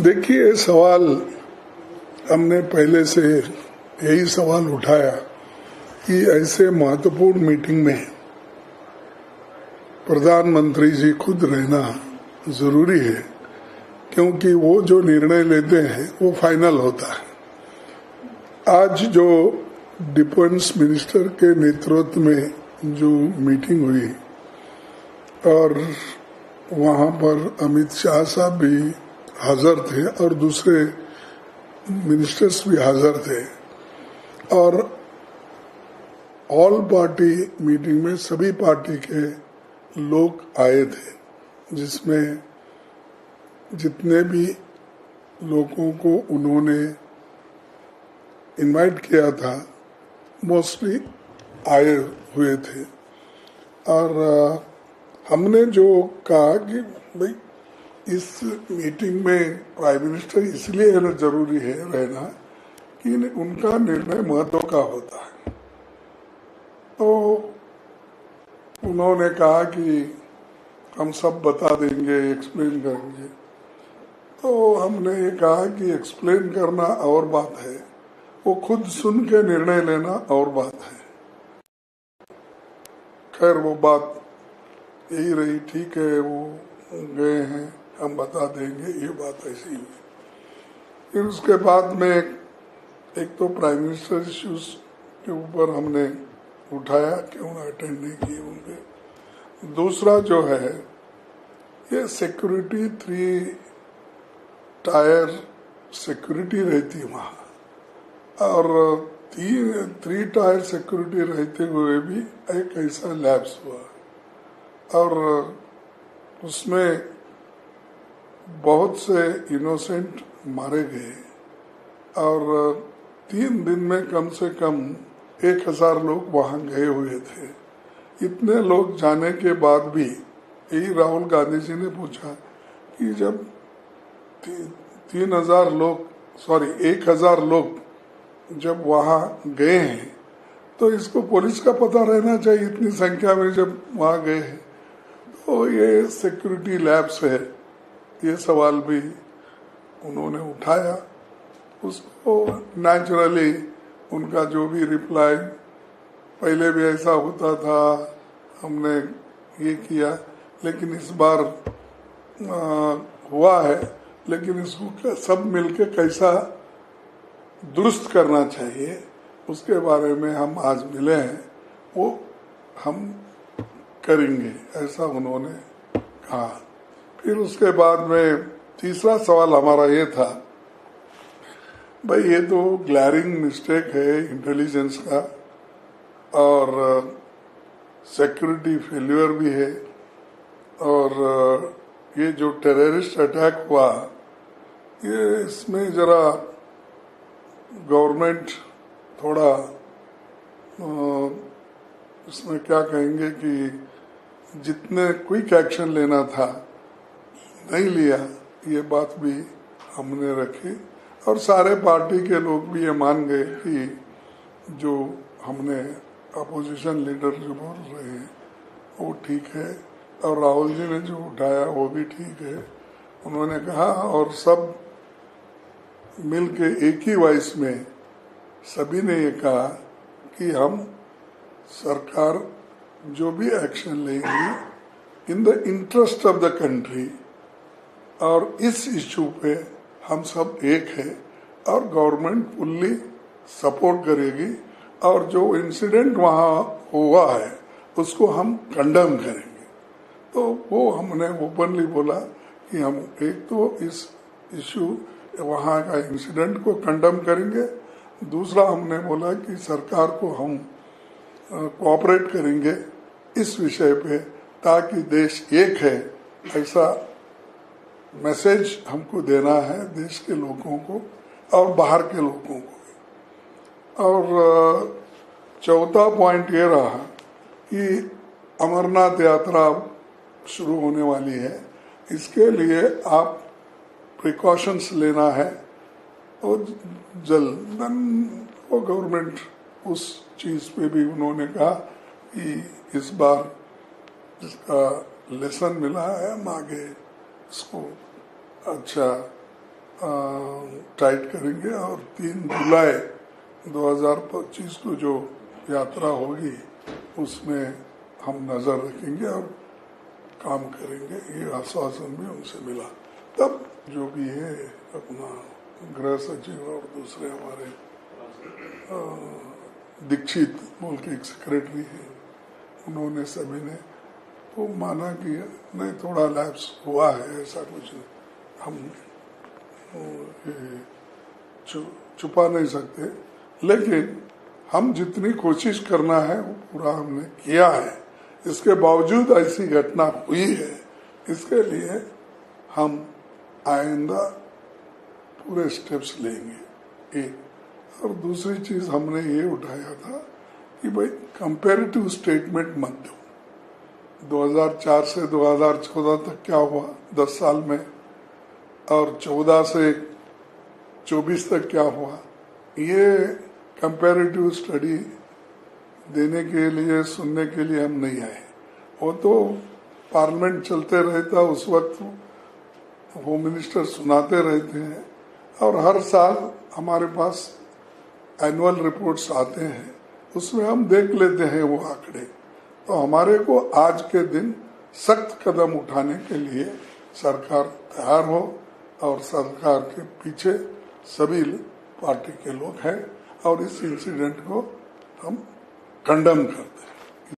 देखिए, सवाल हमने पहले से यही सवाल उठाया कि ऐसे महत्वपूर्ण मीटिंग में प्रधानमंत्री जी खुद रहना जरूरी है, क्योंकि वो जो निर्णय लेते हैं वो फाइनल होता है। आज जो डिफेंस मिनिस्टर के नेतृत्व में जो मीटिंग हुई और वहां पर अमित शाह साहब भी हाजिर थे और दूसरे मिनिस्टर्स भी हाजिर थे और ऑल पार्टी मीटिंग में सभी पार्टी के लोग आए थे, जिसमें जितने भी लोगों को उन्होंने इनवाइट किया था मोस्टली आए हुए थे। और हमने जो कहा कि भाई इस मीटिंग में प्राइम मिनिस्टर इसलिए जरूरी है रहना कि उनका निर्णय महत्व का होता है। तो उन्होंने कहा कि हम सब बता देंगे, एक्सप्लेन करेंगे। तो हमने ये कहा कि एक्सप्लेन करना और बात है, वो खुद सुन के निर्णय लेना और बात है। खैर वो बात यही रही, ठीक है, वो गए हैं, हम बता देंगे, ये बात ऐसी हुई। फिर उसके बाद में एक तो प्राइम मिनिस्टर इश्यूज के ऊपर हमने उठाया, क्यों अटेंड नहीं किए उनके। दूसरा जो है ये सिक्योरिटी, 3 टायर सिक्योरिटी रहती वहाँ, और 3 टायर सिक्योरिटी रहते हुए भी एक ऐसा लैप्स हुआ और उसमें बहुत से इनोसेंट मारे गए और 3 दिन में कम से कम 1000 लोग वहां गए हुए थे। इतने लोग जाने के बाद भी यही राहुल गांधी जी ने पूछा कि जब 1000 लोग जब वहां गए हैं तो इसको पुलिस का पता रहना चाहिए, इतनी संख्या में जब वहां गए हैं। तो ये सिक्योरिटी लैब्स है, ये सवाल भी उन्होंने उठाया। उसको नेचुरली उनका जो भी रिप्लाई, पहले भी ऐसा होता था, हमने ये किया, लेकिन इस बार हुआ है, लेकिन इसको सब मिलके कैसा दुरुस्त करना चाहिए उसके बारे में हम आज मिले हैं, वो हम करेंगे, ऐसा उन्होंने कहा। फिर उसके बाद में तीसरा सवाल हमारा ये था, भाई ये तो ग्लैरिंग मिस्टेक है इंटेलिजेंस का और सिक्योरिटी फेल्यूर भी है, और ये जो टेररिस्ट अटैक हुआ, ये इसमें जरा गवर्नमेंट थोड़ा इसमें क्या कहेंगे कि जितने क्विक एक्शन लेना था नहीं लिया, ये बात भी हमने रखी और सारे पार्टी के लोग भी ये मान गए कि जो हमने अपोजिशन लीडर जो बोल रहे हैं वो ठीक है, और राहुल जी ने जो उठाया वो भी ठीक है, उन्होंने कहा। और सब मिलके एक ही वॉइस में सभी ने ये कहा कि हम सरकार जो भी एक्शन लेंगी in the interest of the country, और इस इश्यू पे हम सब एक है और गवर्नमेंट फुल्ली सपोर्ट करेगी, और जो इंसिडेंट वहाँ हुआ है उसको हम कंडेम करेंगे। तो वो हमने ओपनली बोला कि हम एक तो इस इश्यू वहाँ का इंसिडेंट को कंडेम करेंगे, दूसरा हमने बोला कि सरकार को हम कोऑपरेट करेंगे इस विषय पे, ताकि देश एक है, ऐसा मैसेज हमको देना है देश के लोगों को और बाहर के लोगों को। और चौथा पॉइंट ये रहा कि अमरनाथ यात्रा शुरू होने वाली है, इसके लिए आप प्रिकॉशंस लेना है और जल्द वो गवर्नमेंट उस चीज पे भी उन्होंने कहा कि इस बार जिसका लेसन मिला है हम आगे इसको अच्छा टाइट करेंगे और 3 जुलाई 2025 को जो यात्रा होगी उसमें हम नजर रखेंगे और काम करेंगे, ये आश्वासन भी उनसे मिला। तब जो भी है अपना गृह सचिव और दूसरे हमारे दीक्षित बोल के एक सेक्रेटरी है, उन्होंने सभी ने तो माना कि नहीं थोड़ा लैप्स हुआ है, ऐसा कुछ हम छुपा नहीं सकते, लेकिन हम जितनी कोशिश करना है वो पूरा हमने किया है। इसके बावजूद ऐसी घटना हुई है, इसके लिए हम आइंदा पूरे स्टेप्स लेंगे। एक और दूसरी चीज हमने ये उठाया था कि भाई कंपैरेटिव स्टेटमेंट मत दो। 2004 से 2014 तक क्या हुआ 10 साल में, और 14 से 24 तक क्या हुआ, ये कंपैरेटिव स्टडी देने के लिए सुनने के लिए हम नहीं आए। वो तो पार्लियामेंट चलते रहता, उस वक्त होम मिनिस्टर सुनाते रहते हैं, और हर साल हमारे पास एनुअल रिपोर्ट्स आते हैं, उसमें हम देख लेते हैं वो आंकड़े। तो हमारे को आज के दिन सख्त कदम उठाने के लिए सरकार तैयार हो, और सरकार के पीछे सभी पार्टी के लोग हैं, और इस इंसिडेंट को हम कंडम करते हैं।